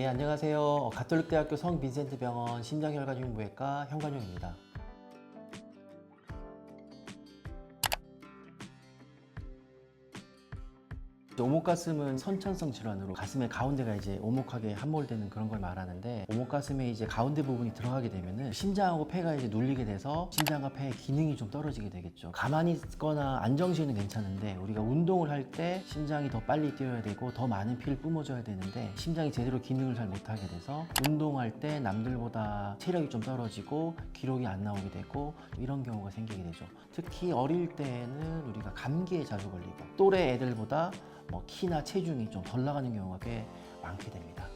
네, 안녕하세요. 가톨릭대학교 성빈센트병원 심장혈관흉부외과 현관용입니다. 오목가슴은 선천성 질환으로 가슴의 가운데가 이제 오목하게 함몰되는 그런 걸 말하는데, 오목가슴에 이제 가운데 부분이 들어가게 되면은 심장하고 폐가 이제 눌리게 돼서 심장과 폐의 기능이 좀 떨어지게 되겠죠. 가만히 있거나 안정시에는 괜찮은데, 우리가 운동을 할 때 심장이 더 빨리 뛰어야 되고 더 많은 피를 뿜어줘야 되는데 심장이 제대로 기능을 잘 못하게 돼서 운동할 때 남들보다 체력이 좀 떨어지고 기록이 안 나오게 되고 이런 경우가 생기게 되죠. 특히 어릴 때는 우리가 감기에 자주 걸리고 또래 애들보다 키나 체중이 좀 덜 나가는 경우가 꽤 많게 됩니다.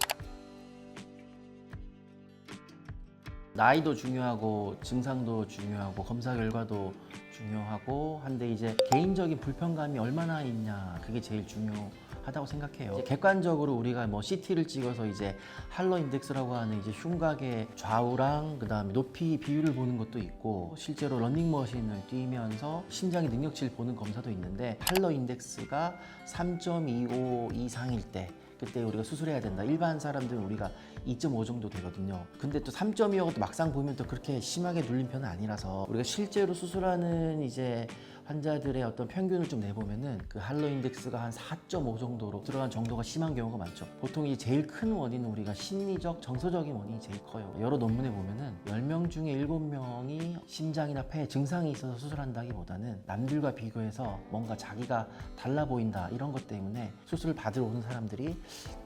나이도 중요하고 증상도 중요하고 검사 결과도 중요하고 한데, 이제 개인적인 불편감이 얼마나 있냐, 그게 제일 중요하다고 생각해요. 객관적으로 우리가 CT를 찍어서 이제 할러 인덱스라고 하는 이제 흉곽의 좌우랑 그다음에 높이 비율을 보는 것도 있고, 실제로 러닝머신을 뛰면서 심장의 능력치를 보는 검사도 있는데, 할러 인덱스가 3.25 이상일 때 그때 우리가 수술해야 된다. 일반 사람들은 우리가 2.5 정도 되거든요. 근데 또 3.25도 또 막상 보면 또 그렇게 심하게 눌린 편은 아니라서, 우리가 실제로 수술하는 이제 환자들의 어떤 평균을 좀 내보면은 그 할러 인덱스가 한 4.5 정도로 들어간 정도가 심한 경우가 많죠. 보통 이제 제일 큰 원인은 우리가 심리적, 정서적인 원인이 제일 커요. 여러 논문에 보면은 10명 중에 7명이 심장이나 폐에 증상이 있어서 수술한다기보다는 남들과 비교해서 뭔가 자기가 달라 보인다 이런 것 때문에 수술을 받으러 오는 사람들이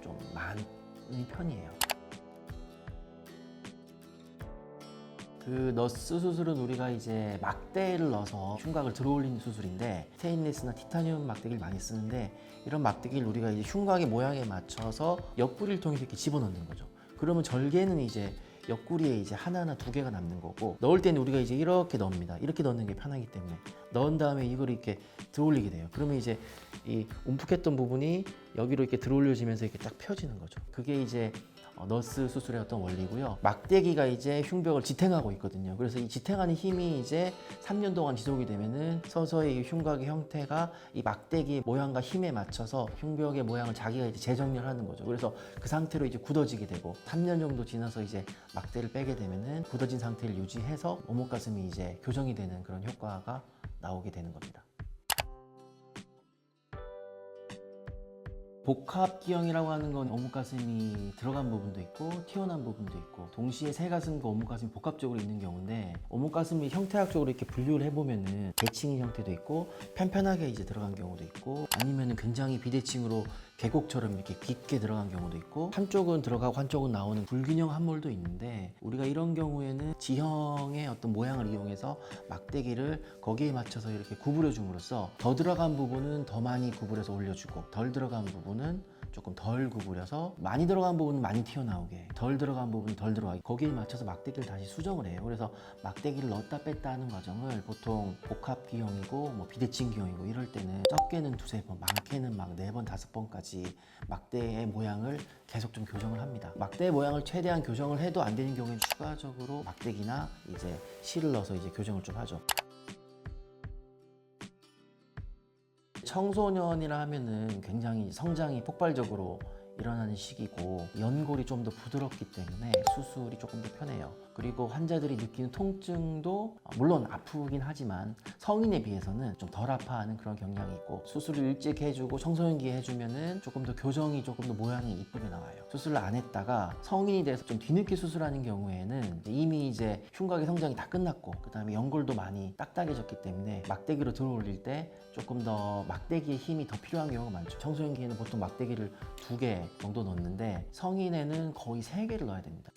좀 많은 편이에요. 그 너스 수술은 우리가 이제 막대를 넣어서 흉곽을 들어올리는 수술인데, 스테인리스나 티타늄 막대기를 많이 쓰는데, 이런 막대기를 우리가 이제 흉곽의 모양에 맞춰서 옆구리를 통해서 이렇게 집어넣는 거죠. 그러면 절개는 이제 옆구리에 이제 하나나 두 개가 남는 거고, 넣을 때는 우리가 이제 이렇게 넣습니다. 이렇게 넣는 게 편하기 때문에 넣은 다음에 이걸 이렇게 들어올리게 돼요. 그러면 이제 이 움푹했던 부분이 여기로 이렇게 들어올려지면서 이렇게 딱 펴지는 거죠. 그게 이제 너스 수술의 어떤 원리고요. 막대기가 이제 흉벽을 지탱하고 있거든요. 그래서 이 지탱하는 힘이 이제 3년 동안 지속이 되면은 서서히 이 흉곽의 형태가 이 막대기의 모양과 힘에 맞춰서 흉벽의 모양을 자기가 이제 재정렬 하는 거죠. 그래서 그 상태로 이제 굳어지게 되고, 3년 정도 지나서 이제 막대를 빼게 되면은 굳어진 상태를 유지해서 오목가슴이 이제 교정이 되는 그런 효과가 나오게 되는 겁니다. 복합기형이라고 하는 건 오목가슴이 들어간 부분도 있고 튀어나온 부분도 있고, 동시에 새가슴과 오목가슴이 복합적으로 있는 경우인데, 오목가슴이 형태학적으로 이렇게 분류를 해보면은 대칭인 형태도 있고 편편하게 이제 들어간 경우도 있고, 아니면은 굉장히 비대칭으로 계곡처럼 이렇게 깊게 들어간 경우도 있고, 한쪽은 들어가고 한쪽은 나오는 불균형 함몰도 있는데, 우리가 이런 경우에는 지형의 어떤 모양을 이용해서 막대기를 거기에 맞춰서 이렇게 구부려 줌으로써 더 들어간 부분은 더 많이 구부려서 올려주고, 덜 들어간 부분은 조금 덜 구부려서 많이 들어간 부분은 많이 튀어나오게, 덜 들어간 부분은 덜 들어가게, 거기에 맞춰서 막대기를 다시 수정을 해요. 그래서 막대기를 넣었다 뺐다 하는 과정을 보통 복합기형이고 비대칭기형이고 이럴 때는 적게는 두세 번, 많게는 막 4번, 5번까지 막대의 모양을 계속 좀 교정을 합니다. 막대의 모양을 최대한 교정을 해도 안 되는 경우에는 추가적으로 막대기나 이제 실을 넣어서 이제 교정을 좀 하죠. 청소년이라 하면은 굉장히 성장이 폭발적으로 일어나는 시기고, 연골이 좀 더 부드럽기 때문에 수술이 조금 더 편해요. 그리고 환자들이 느끼는 통증도 물론 아프긴 하지만 성인에 비해서는 좀 덜 아파하는 그런 경향이 있고, 수술을 일찍 해주고 청소년기에 해주면은 조금 더 교정이 조금 더 모양이 이쁘게 나와요. 수술을 안 했다가 성인이 돼서 좀 뒤늦게 수술하는 경우에는 이미 이제 흉곽의 성장이 다 끝났고, 그 다음에 연골도 많이 딱딱해졌기 때문에 막대기로 들어올릴 때 조금 더 막대기의 힘이 더 필요한 경우가 많죠. 청소년기에는 보통 막대기를 2개 정도 넣는데, 성인에는 거의 3개를 넣어야 됩니다.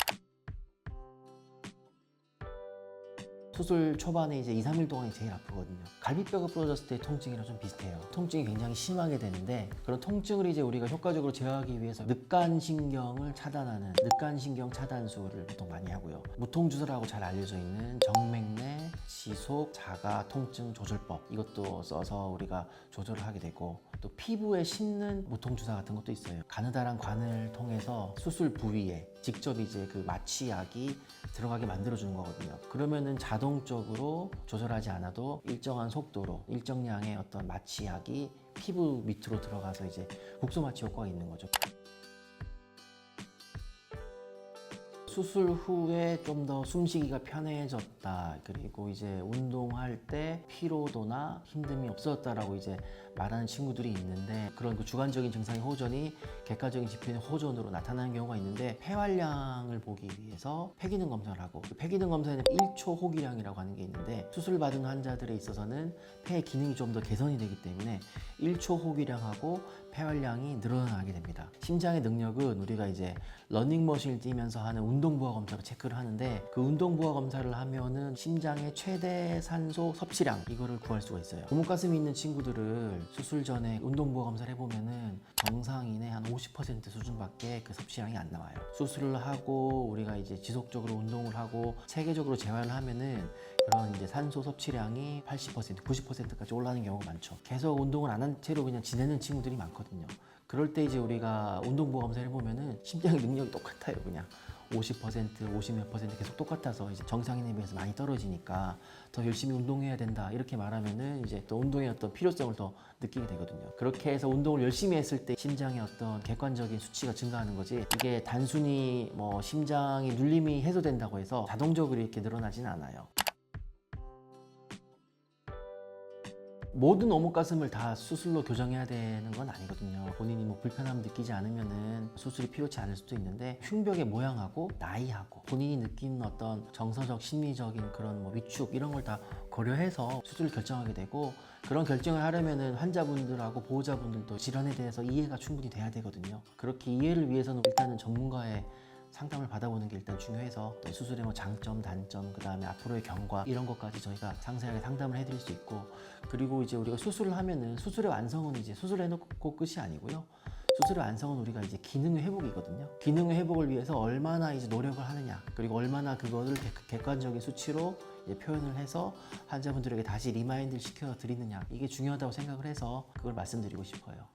수술 초반에 이제 2, 3일 동안이 제일 아프거든요. 갈비뼈가 부러졌을 때 통증이랑 좀 비슷해요. 통증이 굉장히 심하게 되는데, 그런 통증을 이제 우리가 효과적으로 제어하기 위해서 늑간신경을 차단하는 늑간신경 차단술을 보통 많이 하고요. 무통주사라고 잘 알려져 있는 정맥내 지속 자가 통증 조절법, 이것도 써서 우리가 조절을 하게 되고, 또 피부에 심는 무통주사 같은 것도 있어요. 가느다란 관을 통해서 수술 부위에 직접 이제 그 마취약이 들어가게 만들어주는 거거든요. 그러면은 자동적으로 조절하지 않아도 일정한 속도로 일정량의 어떤 마취약이 피부 밑으로 들어가서 이제 국소 마취 효과가 있는 거죠. 수술 후에 좀 더 숨쉬기가 편해졌다. 그리고 이제 운동할 때 피로도나 힘듦이 없어졌다라고 이제 말하는 친구들이 있는데, 그런 그 주관적인 증상의 호전이 객관적인 지표인 호전으로 나타나는 경우가 있는데, 폐활량을 보기 위해서 폐기능 검사를 하고, 그 폐기능 검사에는 1초 호기량이라고 하는 게 있는데, 수술 받은 환자들에 있어서는 폐 기능이 좀 더 개선이 되기 때문에 1초 호기량하고 폐활량이 늘어나게 됩니다. 심장의 능력은 우리가 이제 러닝머신을 뛰면서 하는 운동부하 검사로 체크를 하는데, 그 운동부하 검사를 하면은 심장의 최대 산소 섭취량 이거를 구할 수가 있어요. 고무가슴이 있는 친구들을 수술 전에 운동부하 검사를 해보면은 정상인의 한 50% 수준밖에 그 섭취량이 안 나와요. 수술을 하고 우리가 이제 지속적으로 운동을 하고 체계적으로 재활을 하면은 그런 이제 산소 섭취량이 80%, 90%까지 올라가는 경우가 많죠. 계속 운동을 안 한 채로 그냥 지내는 친구들이 많거든요. 그럴 때 이제 우리가 운동부하 검사를 해보면은 심장의 능력이 똑같아요. 그냥 50%, 50몇 퍼센트 계속 똑같아서 이제 정상인에 비해서 많이 떨어지니까 더 열심히 운동해야 된다 이렇게 말하면은 이제 또 운동의 어떤 필요성을 더 느끼게 되거든요. 그렇게 해서 운동을 열심히 했을 때 심장의 어떤 객관적인 수치가 증가하는 거지, 이게 단순히 뭐 심장의 눌림이 해소된다고 해서 자동적으로 이렇게 늘어나지는 않아요. 모든 오목가슴을 다 수술로 교정해야 되는 건 아니거든요. 본인이 뭐 불편함 느끼지 않으면은 수술이 필요치 않을 수도 있는데, 흉벽의 모양하고 나이하고 본인이 느끼는 어떤 정서적, 심리적인 그런 뭐 위축 이런 걸 다 고려해서 수술을 결정하게 되고, 그런 결정을 하려면은 환자분들하고 보호자분들도 질환에 대해서 이해가 충분히 돼야 되거든요. 그렇게 이해를 위해서는 일단은 전문가의 상담을 받아보는 게 일단 중요해서, 수술의 뭐 장점, 단점, 그 다음에 앞으로의 경과 이런 것까지 저희가 상세하게 상담을 해드릴 수 있고, 그리고 이제 우리가 수술을 하면은 수술의 완성은 이제 수술해놓고 끝이 아니고요. 수술의 완성은 우리가 이제 기능의 회복이거든요. 기능의 회복을 위해서 얼마나 이제 노력을 하느냐, 그리고 얼마나 그거를 객관적인 수치로 이제 표현을 해서 환자분들에게 다시 리마인드를 시켜 드리느냐, 이게 중요하다고 생각을 해서 그걸 말씀드리고 싶어요.